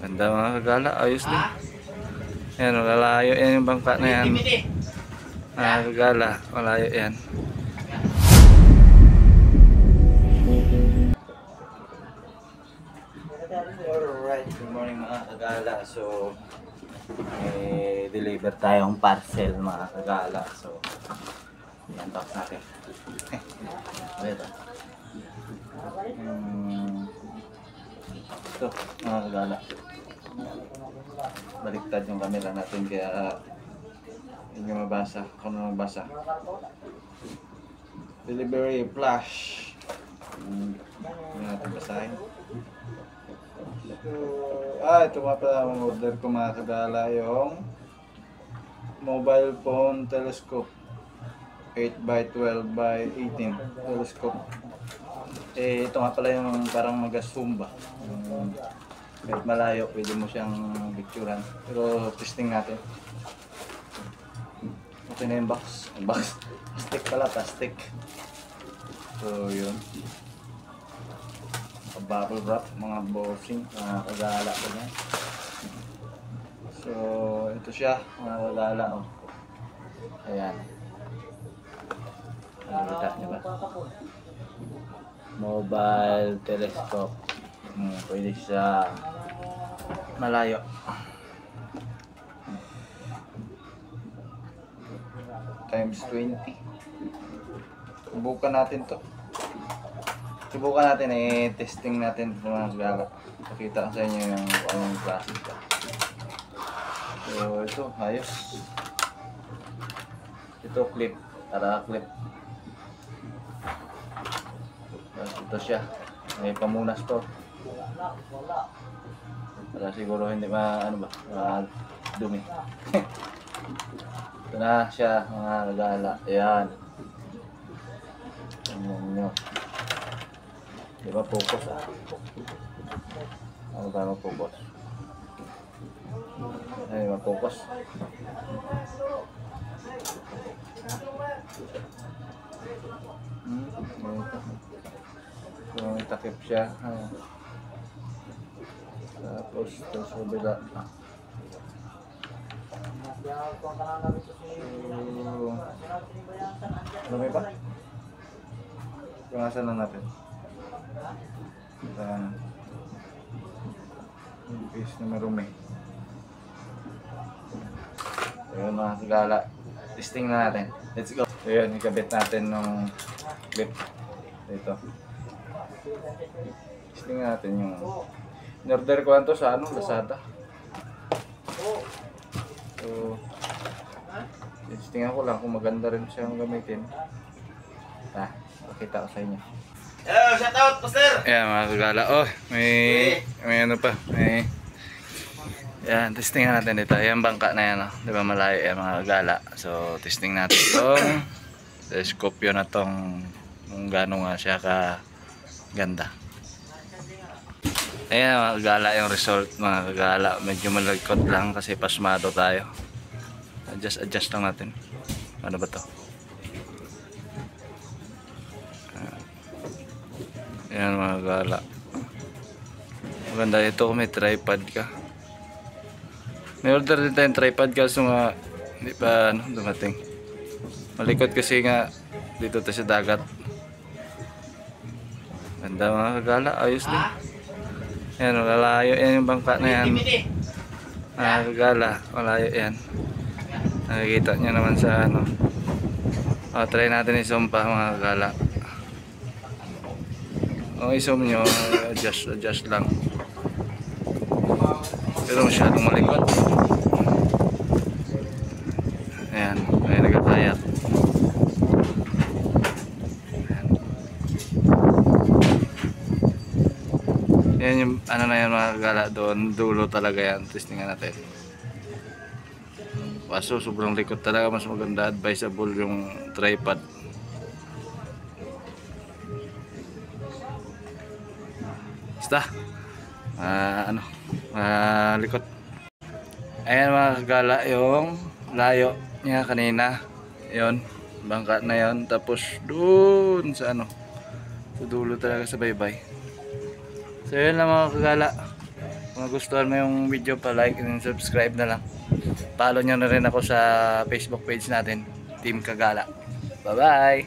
Ganda mga kagala, ayos din. Ayan, malalayo yan yung bangka na yan. Mga kagala, malayo yan. Alright, good morning mga kagala. So, may deliver tayong parcel mga kagala. So, yan, box natin. Ito. Ito, mga kagala. Baliktad yung camera natin kaya hindi mabasa. Kung ano mabasa. Delivery flash. Hindi natin basahin. Ito nga pala ang order ko mga kagala, yung mobile phone telescope 8x12x18 telescope. Ito nga pala yung parang mag-zoom ba, kahit malayo pwede mo siyang picturean, pero testing natin. Okay na yung box, plastic pala, plastic. So yun, bubble wrap, mga bossing, mga kagala ko niya. So ito siya mga kagala, oh. Ayan, nakikita niyo ba? Mobile telescope. Pwede siya malayo. Times 20. Subukan natin to. Subukan natin, testing natin ito mga kagala. Pakita ko sa inyo yung anong klase ito. So ito, ayos. Ito clip, tara clip. Ito siya, may pamunas to para siguro hindi dumi. Ito na siya mga kagala. Ayan, tingnan nyo, diba focus ano ba mag-focus? Ay, mag-focus. So, itakip siya. Tapos, ito sa bila. So, may ba? Pangasan lang natin. Yung piece na marumi. Ayun mga kagala. Testing na natin. Let's go. Ayun, ikabit natin nung clip. Ito. Testing natin yung in-order ko lang to sa Lazada. So, testing ako lang kung maganda rin siyang gamitin. Pakita ko sa inyo. Hello, shout out, Pastor! Ayan mga kagala. Oh, may ano pa. Ayan, testing natin dito. Ayan bangka na yan. Oh. Diba malayo yan mga kagala. So, testing natin itong telescope yun na itong kung gano'n nga siya ganda. Ayan mga kagala yung result mga kagala. Medyo malagkot lang kasi pasmado tayo. Adjust lang natin. Ano ba to? Ayan mga kagala. Maganda ito kung may tripod ka. May order din tayong tripod kaso nga hindi pa dumating. Malikot kasi nga dito tayo sa dagat. Ganda mga kagala, ayos din. Ayan, malalayo yan yung bangka na yan. Mga kagala, malayo yan. Nakikita nyo naman sa try natin i-zoom pa mga kagala. I-zoom nyo, adjust lang. Pero masyadong malikot. Ayan, may nagatayak. Yan yung na yan mga kagala, doon dulo talaga yan. Testingan natin. Kaso sobrang likot talaga, mas maganda, advisable yung tripod. Basta likot. Ayan mga kagala yung layo niya kanina. Yun, bangka na yun. Tapos doon sa sa dulo talaga sa baybay. So yun lang mga kagala. Kung nagustuhan mo yung video pa, like and subscribe na lang. Follow nyo na rin ako sa Facebook page natin, Team Kagala. Bye bye!